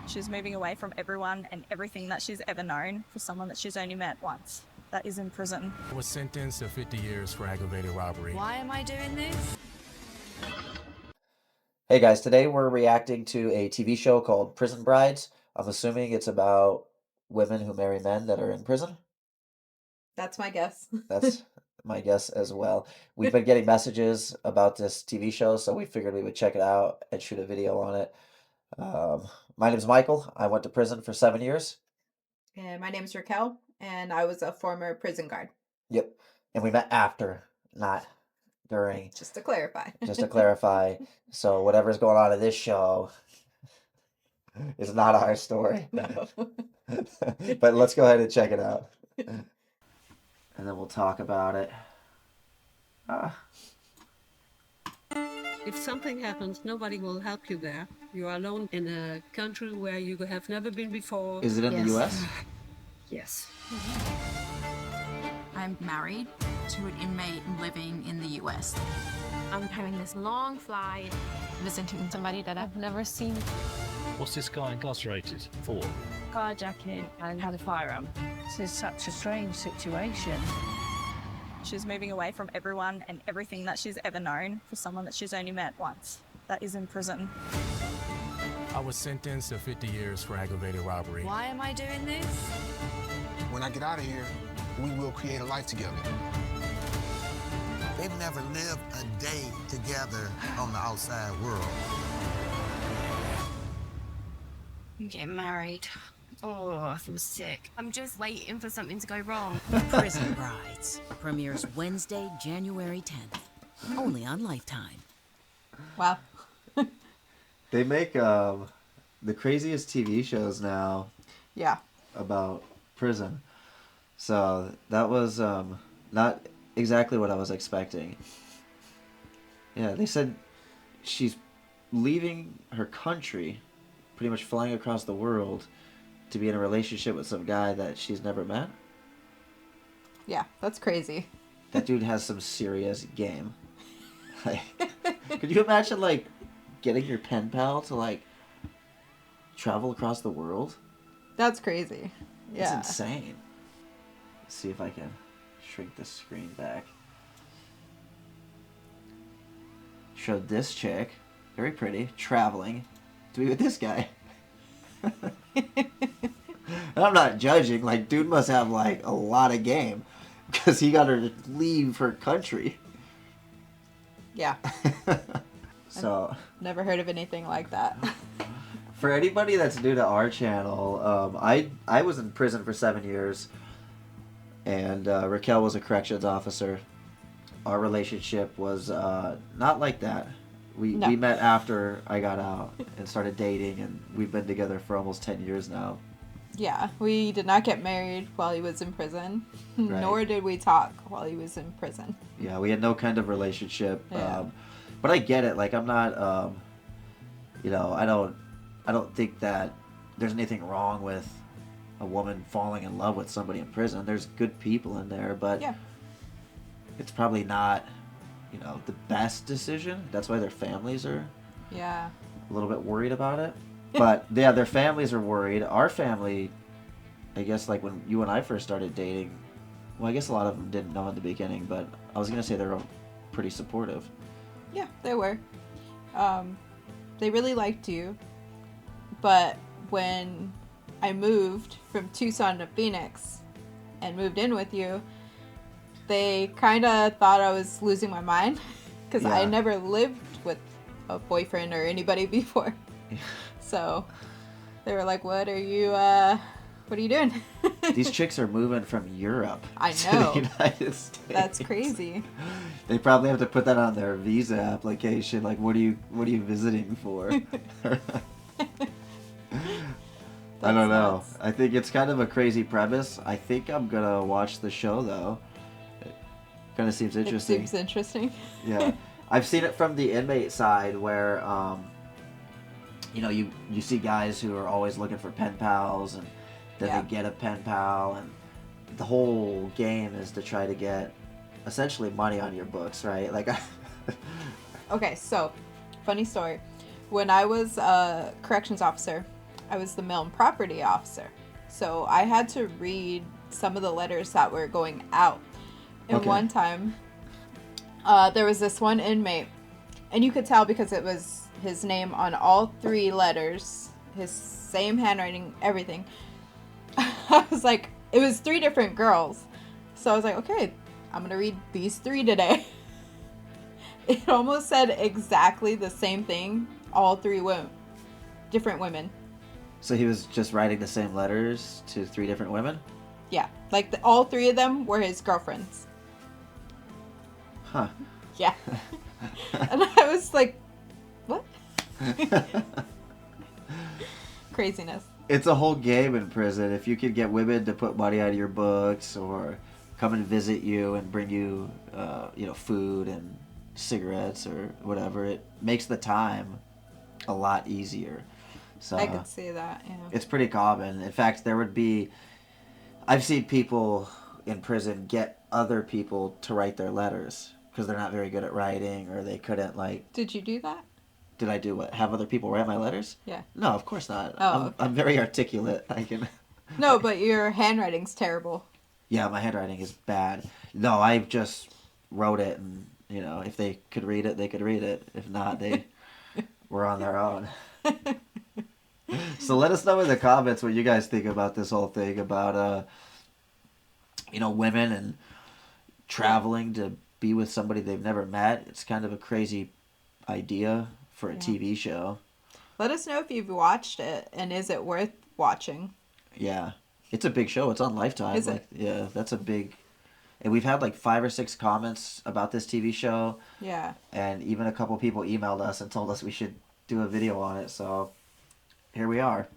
She's moving away from everyone and everything that she's ever known for someone that she's only met once. That is in prison. I was sentenced to 50 years for aggravated robbery. Why am I doing this? Hey guys, today we're reacting to a TV show called Prison Brides. I'm assuming it's about women who marry men that are in prison. That's my guess. That's my guess as well. We've been getting messages about this TV show, so we figured we would check it out and shoot a video on it. My name's Michael. I went to prison for 7 years. And my name's Raquel, and I was a former prison guard. Yep. And we met after, not during. Just to clarify. Just to clarify. So whatever's going on in this show is not our story. No. But let's go ahead and check it out. And then we'll talk about it. If something happens, nobody will help you there. You are alone in a country where you have never been before. Is it in the US? Yes. I'm married to an inmate living in the US. I'm having this long flight, visiting somebody that I've never seen. What's this guy incarcerated for? Carjacking and had a firearm. This is such a strange situation. She's moving away from everyone and everything that she's ever known for someone that she's only met once. That is in prison. I was sentenced to 50 years for aggravated robbery. Why am I doing this? When I get out of here, we will create a life together. They've never lived a day together on the outside world. I'm getting married. Oh, I feel sick. I'm just waiting for something to go wrong. Prison Brides premieres Wednesday, January 10th, only on Lifetime. Wow. They make the craziest TV shows now. Yeah. About prison. So that was not exactly what I was expecting. Yeah, they said she's leaving her country, pretty much flying across the world to be in a relationship with some guy that she's never met. Yeah, that's crazy. That dude has some serious game. Like, could you imagine, like, getting your pen pal to, like, travel across the world? That's crazy. Yeah. It's insane. Let's see if I can shrink the screen back. Showed this chick, very pretty, traveling to be with this guy. And I'm not judging, like, dude must have, like, a lot of game because he got her to leave her country. Yeah. So Never heard of anything like that. for anybody that's new to our channel, I was in prison for 7 years, and Raquel was a corrections officer. Our relationship was not like that. We met after I got out and started dating, and we've been together for almost 10 years now. Yeah, we did not get married while he was in prison, Right. nor did we talk while he was in prison. Yeah, we had no kind of relationship. Yeah. But I get it. Like, I'm not, you know, I don't think that there's anything wrong with a woman falling in love with somebody in prison. There's good people in there, but Yeah. it's probably not, you know, the best decision. That's why their families are Yeah. a little bit worried about it. But yeah, their families are worried. Our family, I guess, like when you and I first started dating, well, I guess a lot of them didn't know in the beginning, but I was gonna say they were pretty supportive. Yeah, they were. They really liked you, but when I moved from Tucson to Phoenix and moved in with you, they kind of thought I was losing my mind because I Yeah. never lived with a boyfriend or anybody before. So they were like, what are you doing? These chicks are moving from Europe I to know. the United States. That's crazy. They probably have to put that on their visa application. Like, what are you visiting for? I don't know. nuts. I think it's kind of a crazy premise. I think I'm gonna watch the show though. It kind of seems interesting. It seems interesting. Yeah, I've seen it from the inmate side where, you know, you see guys who are always looking for pen pals, and then Yeah. they get a pen pal, and the whole game is to try to get essentially money on your books, right? Like, Okay, so funny story. When I was a corrections officer, I was the Milne property officer. So I had to read some of the letters that were going out. And Okay. one time, there was this one inmate, and you could tell because it was his name on all 3 letters, his same handwriting, everything. I was like, it was 3 different girls. So I was like, okay, I'm going to read these 3 today. It almost said exactly the same thing, all 3 different women. So he was just writing the same letters to 3 different women? Yeah, like all 3 of them were his girlfriends. Huh. Yeah. And I was like, what? Craziness. It's a whole game in prison. If you could get women to put money out of your books or come and visit you and bring you, food and cigarettes or whatever, it makes the time a lot easier. So I could see that, yeah. it's pretty common. In fact, I've seen people in prison get other people to write their letters because they're not very good at writing or they couldn't, like... Did you do that? Did I do what? Have other people write my letters? Yeah. No, of course not. Oh, I'm very articulate. I can... No, but your handwriting's terrible. Yeah, my handwriting is bad. No, I just wrote it, and, if they could read it, they could read it. If not, they were on their own. So let us know in the comments what you guys think about this whole thing about, women and traveling to be with somebody they've never met. It's kind of a crazy idea for a TV show. Let us know if you've watched it, and is it worth watching? Yeah. It's a big show. It's on Lifetime. Is it? Yeah, that's a big... And we've had 5 or 6 comments about this TV show. Yeah. And even a couple people emailed us and told us we should do a video on it. So here we are.